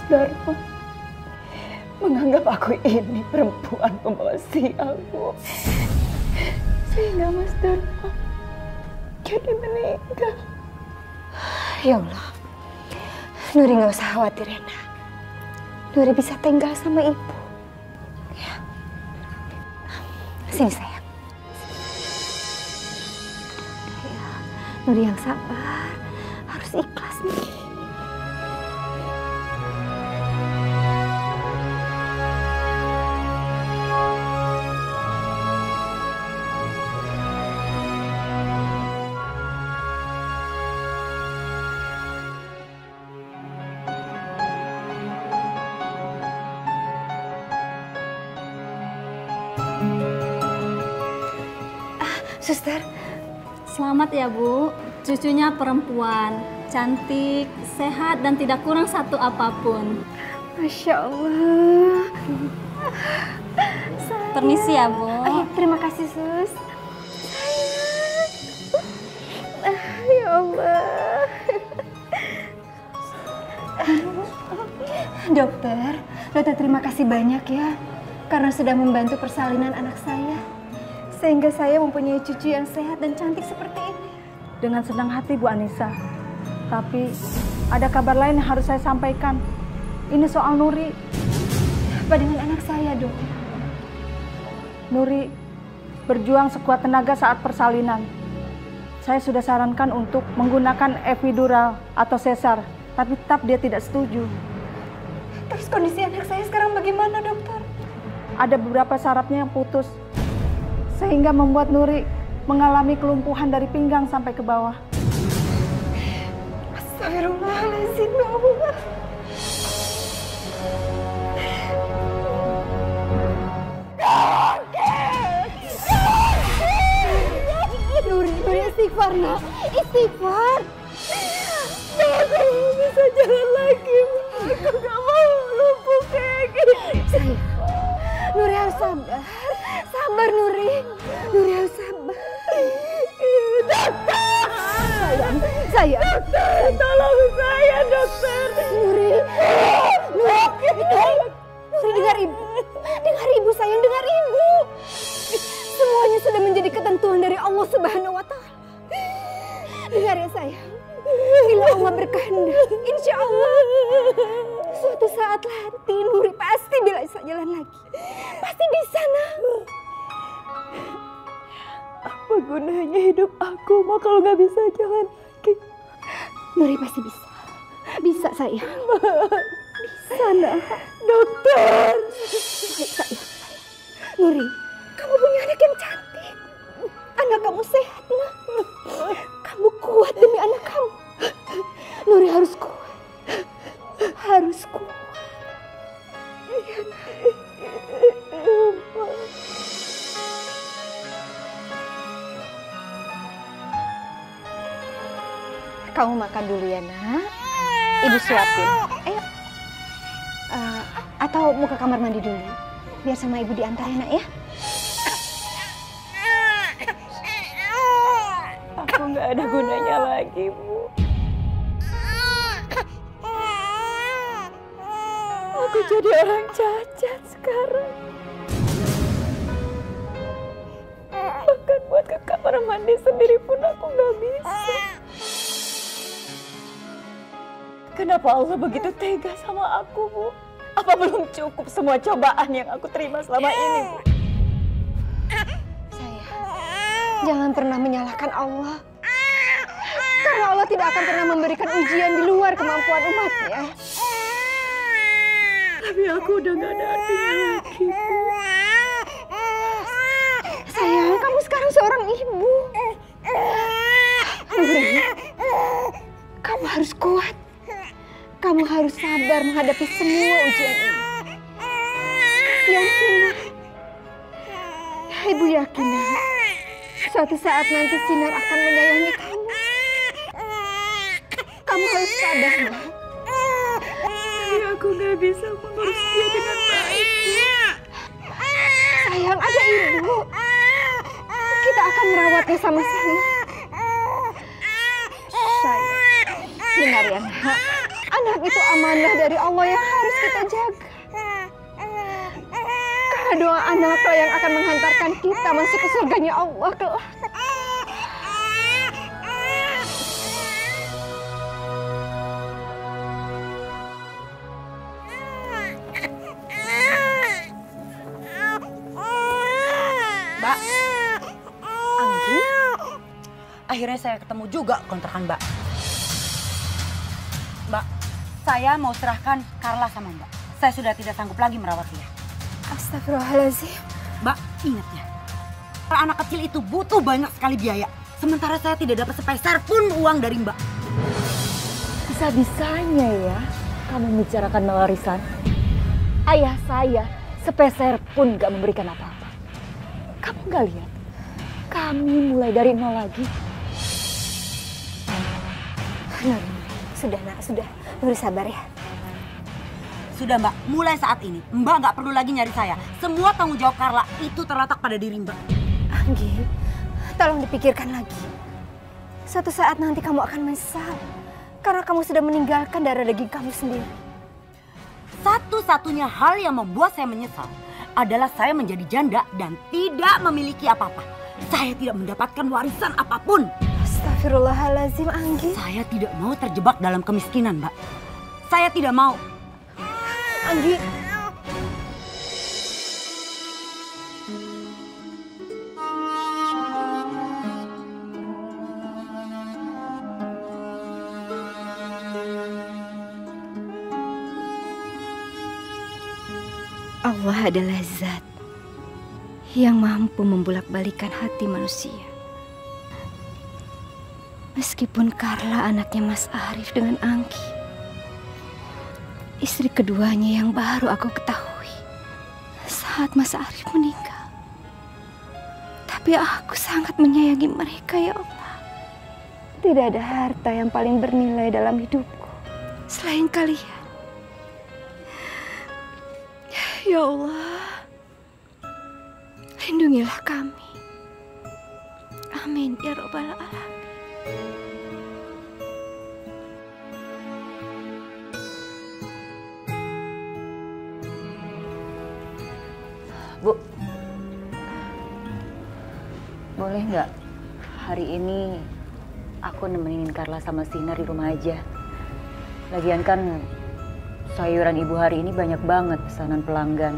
Dharma menganggap aku ini perempuan pembawa sial, Bu. Sehingga Mas Dharma jadi meninggal. Ya Allah, Nuri nggak usah khawatir, Rena. Nuri bisa tinggal sama ibu. Ya. Sini sayang. Ya, Nuri yang sabar, harus ikhlas nih. Suster, Selamat ya Bu, cucunya perempuan, cantik, sehat dan tidak kurang satu apapun. Masya Allah. Permisi ya Bu. Terima kasih Sus. Ya Allah. Dokter terima kasih banyak ya karena sudah membantu persalinan anak saya. Sehingga saya mempunyai cucu yang sehat dan cantik seperti ini. Dengan senang hati Bu Anissa. Tapi ada kabar lain yang harus saya sampaikan. Ini soal Nuri. Apa dengan anak saya, Dok? Nuri berjuang sekuat tenaga saat persalinan. Saya sudah sarankan untuk menggunakan epidural atau sesar, tapi tetap dia tidak setuju. Terus kondisi anak saya sekarang bagaimana, Dokter? Ada beberapa sarafnya yang putus, sehingga membuat Nuri mengalami kelumpuhan dari pinggang sampai ke bawah. Astagfirullahaladzim, ya Allah. Nuri istighfar, nak. Istighfar. Aku bisa jalan lagi, Bu. Aku gak mau lumpuh kayak gini. Sayang, Nuri harus sabar. Sabar, Nuri. Nuri harus sabar. Dokter! Sayang. Dokter, tolong saya, dokter. Nuri. Nuri, dengar ibu. Dengar ibu, sayang. Dengar ibu. Semuanya sudah menjadi ketentuan dari Allah Subhanahu wa Ta'ala. Dengar ya, sayang. Bila Allah berkehendak, insya Allah suatu saat nanti Nuri pasti bisa jalan lagi. Pasti bisa, nak. Apa gunanya hidup aku, Ma, kalau nggak bisa jalan lagi? Nuri pasti bisa. Bisa, sayang. Bisa, nak. Dokter! Baik, sayang. Nuri, kamu punya anak yang cantik. Anak kamu sehat, nak. Kamu kuat demi anak kamu. Nuri harus kuat. Harus kuat. Iya, nak. Kamu makan dulu ya, nak. Ibu suapin. Ayo. Atau mau ke kamar mandi dulu. Biar sama ibu diantar ya, nak, ya. Aku nggak ada gunanya lagi, Bu. Aku jadi orang cacat sekarang. Bahkan buat ke kamar mandi sendiri pun aku nggak bisa. Kenapa Allah begitu tega sama aku, Bu? Apa belum cukup semua cobaan yang aku terima selama ini, Bu? Jangan pernah menyalahkan Allah. Karena Allah tidak akan pernah memberikan ujian di luar kemampuan umatnya. Tapi aku udah gak ada artinya lagi, Bu. Sayang, kamu sekarang seorang ibu. Nuri, kamu harus kuat. Kamu harus sabar menghadapi semua ujian ini. Yakinlah. Ibu yakin, suatu saat nanti Sinar akan menyayangi kamu. Kamu harus sabar, nak. Tapi aku gak bisa mengurus dia dengan baik, Bu. Sayang, ada ibu. Kita akan merawatnya sama-sama. Sayang, dengar ya, nak. Anak itu amanah dari Allah yang harus kita jaga. Karena doa anaklah yang akan menghantarkan kita masuk ke surganya Allah kelak. Mbak, Anggi, akhirnya saya ketemu juga kontrakan Mbak. Mbak, saya mau serahkan Carla sama Mbak. Saya sudah tidak sanggup lagi merawat dia. Astagfirullahaladzim. Mbak, ingat ya, para anak kecil itu butuh banyak sekali biaya. Sementara saya tidak dapat sepeser pun uang dari Mbak. Bisa-bisanya ya kamu membicarakan warisan. Ayah saya sepeser pun gak memberikan apa-apa. Kamu gak lihat? Kami mulai dari nol lagi. Sudah nak, sudah. Nur sabar ya. Sudah Mbak, mulai saat ini Mbak nggak perlu lagi nyari saya. Semua tanggung jawab Carla itu terletak pada diri Mbak. Anggi, tolong dipikirkan lagi. Suatu saat nanti kamu akan menyesal. Karena kamu sudah meninggalkan darah daging kamu sendiri. Satu-satunya hal yang membuat saya menyesal adalah saya menjadi janda dan tidak memiliki apa-apa. Saya tidak mendapatkan warisan apapun. Astagfirullahaladzim, Anggi. Saya tidak mau terjebak dalam kemiskinan, Mbak. Saya tidak mau. Anggi. Allah adalah zat yang mampu membolak-balikan hati manusia. Meskipun Carla anaknya Mas Arif dengan Anggi, istri keduanya yang baru aku ketahui saat Mas Arif meninggal. Tapi aku sangat menyayangi mereka, ya Allah. Tidak ada harta yang paling bernilai dalam hidupku selain kalian. Ya Allah, lindungilah kami. Amin ya Rabbal Alamin. Bu, boleh nggak hari ini aku nemenin Carla sama Sinar di rumah aja? Lagian kan sayuran ibu hari ini banyak banget pesanan pelanggan.